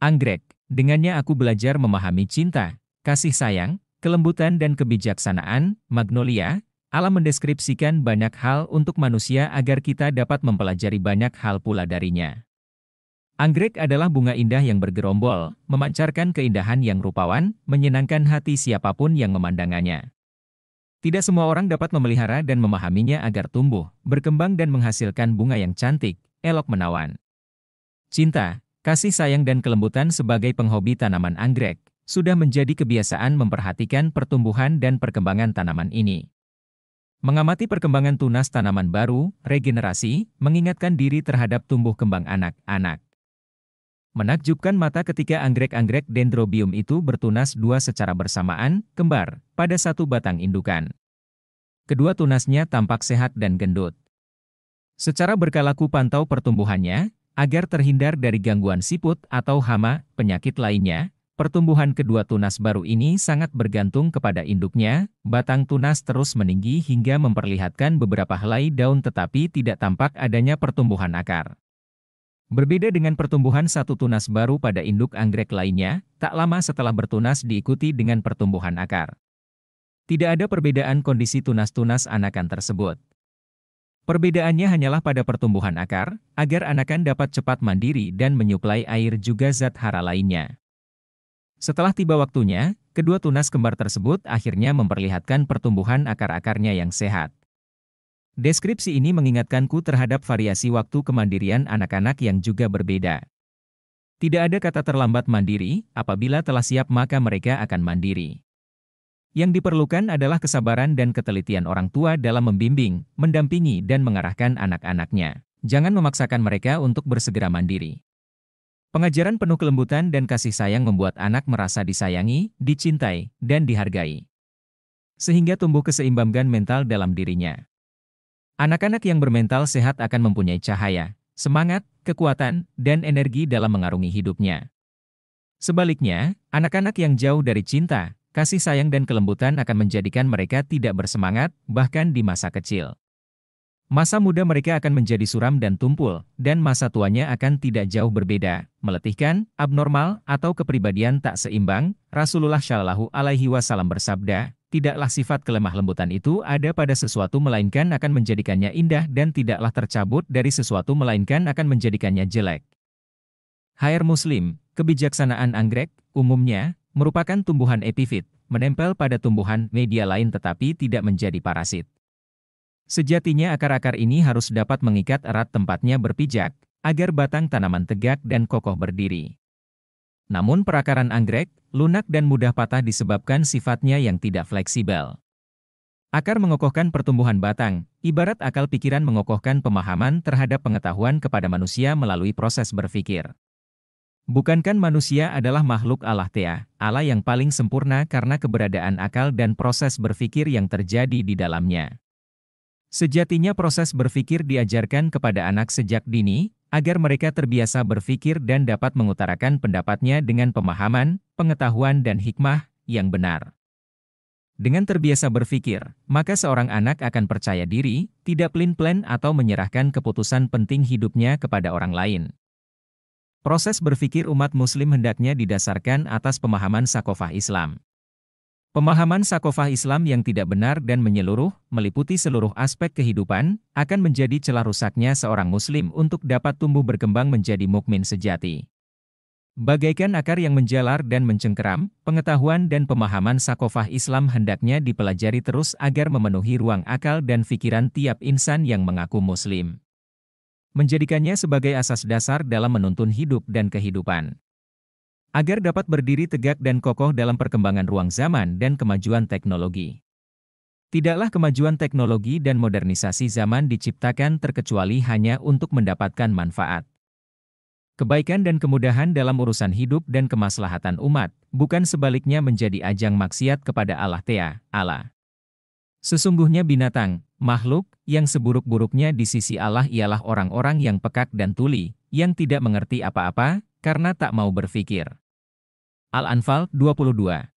Anggrek, dengannya aku belajar memahami cinta, kasih sayang, kelembutan dan kebijaksanaan. Magnolia, alam mendeskripsikan banyak hal untuk manusia agar kita dapat mempelajari banyak hal pula darinya. Anggrek adalah bunga indah yang bergerombol, memancarkan keindahan yang rupawan, menyenangkan hati siapapun yang memandangannya. Tidak semua orang dapat memelihara dan memahaminya agar tumbuh, berkembang dan menghasilkan bunga yang cantik, elok menawan. Cinta, kasih sayang dan kelembutan sebagai penghobi tanaman anggrek, sudah menjadi kebiasaan memperhatikan pertumbuhan dan perkembangan tanaman ini. Mengamati perkembangan tunas tanaman baru, regenerasi, mengingatkan diri terhadap tumbuh kembang anak-anak. Menakjubkan mata ketika anggrek-anggrek dendrobium itu bertunas dua secara bersamaan, kembar, pada satu batang indukan. Kedua tunasnya tampak sehat dan gendut. Secara berkala ku pantau pertumbuhannya, agar terhindar dari gangguan siput atau hama, penyakit lainnya. Pertumbuhan kedua tunas baru ini sangat bergantung kepada induknya, batang tunas terus meninggi hingga memperlihatkan beberapa helai daun tetapi tidak tampak adanya pertumbuhan akar. Berbeda dengan pertumbuhan satu tunas baru pada induk anggrek lainnya, tak lama setelah bertunas diikuti dengan pertumbuhan akar. Tidak ada perbedaan kondisi tunas-tunas anakan tersebut. Perbedaannya hanyalah pada pertumbuhan akar, agar anakan dapat cepat mandiri dan menyuplai air juga zat hara lainnya. Setelah tiba waktunya, kedua tunas kembar tersebut akhirnya memperlihatkan pertumbuhan akar-akarnya yang sehat. Deskripsi ini mengingatkanku terhadap variasi waktu kemandirian anak-anak yang juga berbeda. Tidak ada kata terlambat mandiri, apabila telah siap maka mereka akan mandiri. Yang diperlukan adalah kesabaran dan ketelitian orang tua dalam membimbing, mendampingi dan mengarahkan anak-anaknya. Jangan memaksakan mereka untuk bersegera mandiri. Pengajaran penuh kelembutan dan kasih sayang membuat anak merasa disayangi, dicintai, dan dihargai. Sehingga tumbuh keseimbangan mental dalam dirinya. Anak-anak yang bermental sehat akan mempunyai cahaya, semangat, kekuatan, dan energi dalam mengarungi hidupnya. Sebaliknya, anak-anak yang jauh dari cinta, kasih sayang dan kelembutan akan menjadikan mereka tidak bersemangat, bahkan di masa kecil. Masa muda mereka akan menjadi suram dan tumpul, dan masa tuanya akan tidak jauh berbeda, meletihkan, abnormal, atau kepribadian tak seimbang. Rasulullah Shallallahu Alaihi Wasallam bersabda, tidaklah sifat kelemah lembutan itu ada pada sesuatu melainkan akan menjadikannya indah dan tidaklah tercabut dari sesuatu melainkan akan menjadikannya jelek. Hair Muslim, kebijaksanaan anggrek, umumnya, merupakan tumbuhan epifit, menempel pada tumbuhan media lain tetapi tidak menjadi parasit. Sejatinya akar-akar ini harus dapat mengikat erat tempatnya berpijak, agar batang tanaman tegak dan kokoh berdiri. Namun perakaran anggrek, lunak dan mudah patah disebabkan sifatnya yang tidak fleksibel. Akar mengokohkan pertumbuhan batang, ibarat akal pikiran mengokohkan pemahaman terhadap pengetahuan kepada manusia melalui proses berpikir. Bukankah manusia adalah makhluk Allah Ta'ala, Allah yang paling sempurna karena keberadaan akal dan proses berpikir yang terjadi di dalamnya. Sejatinya proses berpikir diajarkan kepada anak sejak dini, agar mereka terbiasa berpikir dan dapat mengutarakan pendapatnya dengan pemahaman, pengetahuan dan hikmah yang benar. Dengan terbiasa berpikir, maka seorang anak akan percaya diri, tidak pelin-pelan atau menyerahkan keputusan penting hidupnya kepada orang lain. Proses berpikir umat muslim hendaknya didasarkan atas pemahaman sakofah Islam. Pemahaman sakofah Islam yang tidak benar dan menyeluruh, meliputi seluruh aspek kehidupan, akan menjadi celah rusaknya seorang muslim untuk dapat tumbuh berkembang menjadi mukmin sejati. Bagaikan akar yang menjalar dan mencengkeram, pengetahuan dan pemahaman sakofah Islam hendaknya dipelajari terus agar memenuhi ruang akal dan pikiran tiap insan yang mengaku muslim. Menjadikannya sebagai asas dasar dalam menuntun hidup dan kehidupan. Agar dapat berdiri tegak dan kokoh dalam perkembangan ruang zaman dan kemajuan teknologi. Tidaklah kemajuan teknologi dan modernisasi zaman diciptakan terkecuali hanya untuk mendapatkan manfaat. Kebaikan dan kemudahan dalam urusan hidup dan kemaslahatan umat, bukan sebaliknya menjadi ajang maksiat kepada Allah Ta'ala. Sesungguhnya binatang, makhluk, yang seburuk-buruknya di sisi Allah ialah orang-orang yang pekak dan tuli, yang tidak mengerti apa-apa, karena tak mau berpikir. Al-Anfal 22